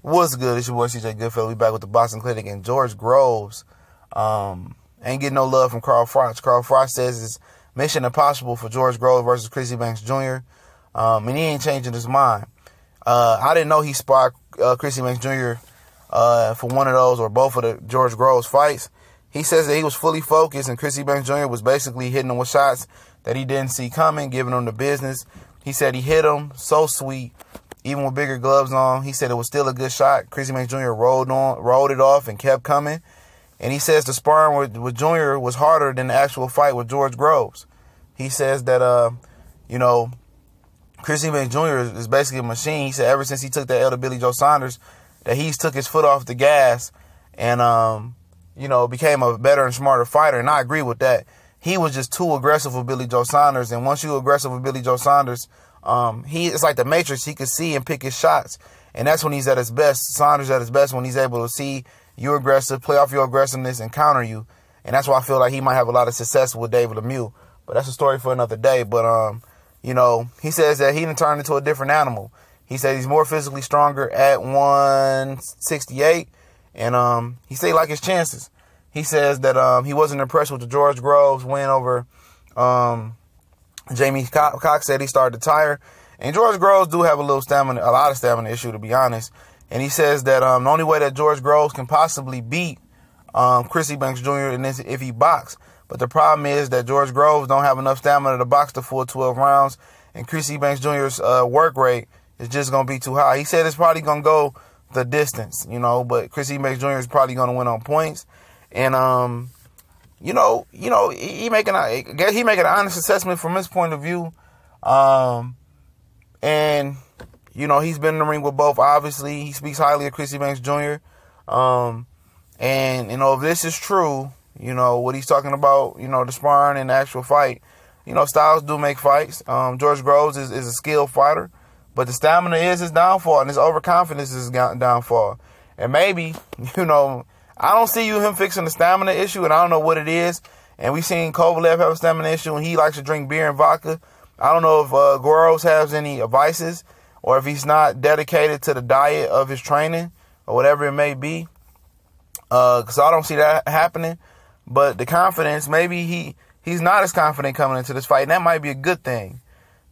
What's good? It's your boy CJ Goodfellow. We back with the Boxing Clinic, and George Groves ain't getting no love from Carl Froch. Carl Froch says it's mission impossible for George Groves versus Chris Eubank Jr. And he ain't changing his mind. I didn't know he sparred Chris Eubank Jr. For one of those or both of the George Groves fights. He says that he was fully focused, and Chris Eubank Jr. was basically hitting him with shots that he didn't see coming, giving him the business. He said he hit him so sweet, even with bigger gloves on. He said it was still a good shot. Chris Eubank Jr. rolled it off and kept coming. And he says the sparring with Jr. was harder than the actual fight with George Groves. He says that, Chris Eubank Jr. is basically a machine. He said ever since he took that L to Billy Joe Saunders, that he's took his foot off the gas and, became a better and smarter fighter. And I agree with that. He was just too aggressive with Billy Joe Saunders. And once you're aggressive with Billy Joe Saunders, it's like the Matrix. He could see and pick his shots. And that's when he's at his best. Saunders at his best when he's able to see you're aggressive, play off your aggressiveness, and counter you. And that's why I feel like he might have a lot of success with David Lemieux. But that's a story for another day. But, he says that he done turned into a different animal. He said he's more physically stronger at 168. And he said he liked his chances. He says that he wasn't impressed with the George Groves win over Jamie Cox. Said he started to tire. And George Groves do have a lot of stamina issue, to be honest. And he says that the only way that George Groves can possibly beat Chris Eubank Jr. is if he box. But the problem is that George Groves don't have enough stamina to box the full 12 rounds. And Chris Eubank Jr.'s work rate is just going to be too high. He said it's probably going to go the distance, but Chris Eubank Jr. is probably going to win on points. And, he making an honest assessment from his point of view. He's been in the ring with both. Obviously, he speaks highly of Chris Eubank Jr. If this is true, what he's talking about, the sparring and the actual fight, styles do make fights. George Groves is a skilled fighter, but the stamina is his downfall, and his overconfidence is his downfall. And maybe, I don't see him fixing the stamina issue, and I don't know what it is. And we've seen Kovalev have a stamina issue, and he likes to drink beer and vodka. I don't know if Groves has any vices, or if he's not dedicated to the diet of his training, or whatever it may be. Because I don't see that happening. But the confidence, maybe he's not as confident coming into this fight, and that might be a good thing.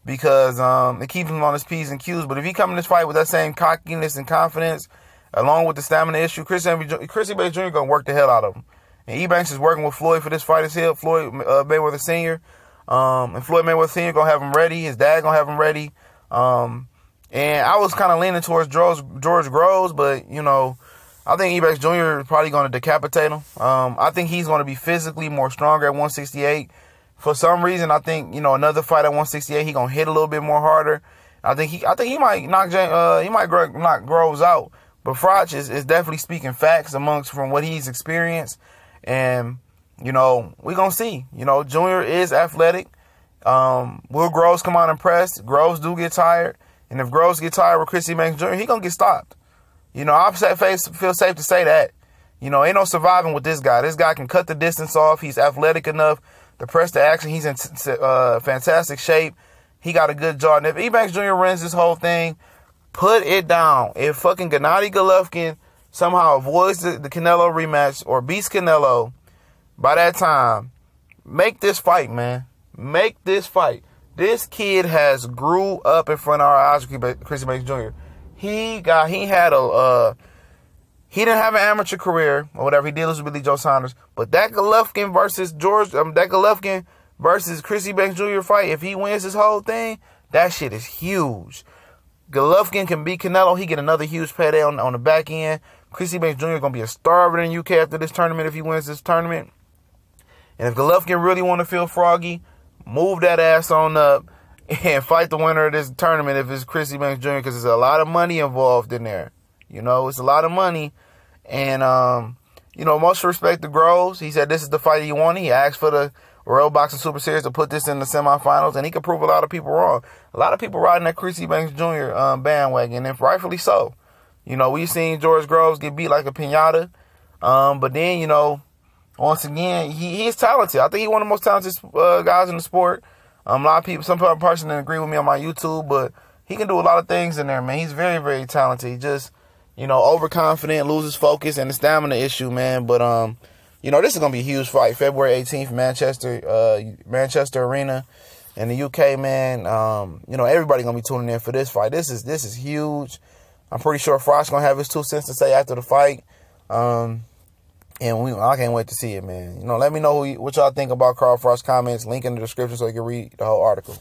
Because it keeps him on his P's and Q's. But if he come in this fight with that same cockiness and confidence, along with the stamina issue, Chris Eubank Jr. going to work the hell out of him. And Eubanks is working with Floyd for this fight as hell, Floyd Mayweather Sr. And Floyd Mayweather Sr. going to have him ready. His dad going to have him ready. And I was kind of leaning towards George Groves, but, I think Eubanks Jr. is probably going to decapitate him. I think he's going to be physically more stronger at 168. For some reason, I think, another fight at 168, he's going to hit a little bit more harder. I think he might knock Groves out. But Froch is definitely speaking facts from what he's experienced. And, we're going to see. Junior is athletic. Will Groves come out and press? Groves do get tired. And if Groves get tired with Chris Eubank Jr., he going to get stopped. I feel safe to say that. Ain't no surviving with this guy. This guy can cut the distance off. He's athletic enough to press the action. He's in fantastic shape. He got a good jaw. And if Eubank Jr. wins this whole thing, put it down. If fucking Gennady Golovkin somehow avoids the Canelo rematch or beats Canelo by that time, make this fight, man. Make this fight. This kid has grew up in front of our eyes, Chris Eubank Jr. He didn't have an amateur career or whatever. He did lose with Billy Joe Saunders. But that Golovkin versus Chris Eubank Jr. fight, if he wins this whole thing, that shit is huge. Golovkin can beat Canelo. He get another huge payday on the back end. Chris Eubank Jr. is going to be a star over in the UK after this tournament if he wins this tournament. And if Golovkin really want to feel froggy, move that ass on up and fight the winner of this tournament if it's Chris Eubank Jr. because there's a lot of money involved in there. It's a lot of money. And, most respect to Groves. He said this is the fight he wanted. He asked for the World Boxing Super Series to put this in the semifinals, and he could prove a lot of people wrong. A lot of people riding that Chris Eubank Jr. Bandwagon, and rightfully so. We've seen George Groves get beat like a piñata. But then, once again, he is talented. I think he's one of the most talented guys in the sport. A lot of people, some person didn't agree with me on my YouTube, but he can do a lot of things in there, man. He's very, very talented. He just, overconfident, loses focus, and the stamina issue, man. But this is gonna be a huge fight, February 18th, Manchester Arena in the UK, man. Everybody gonna be tuning in for this fight. This is huge. I'm pretty sure Froch gonna have his 2 cents to say after the fight. And I can't wait to see it, man. Let me know what y'all think about Carl Froch. Comments, link in the description so you can read the whole article.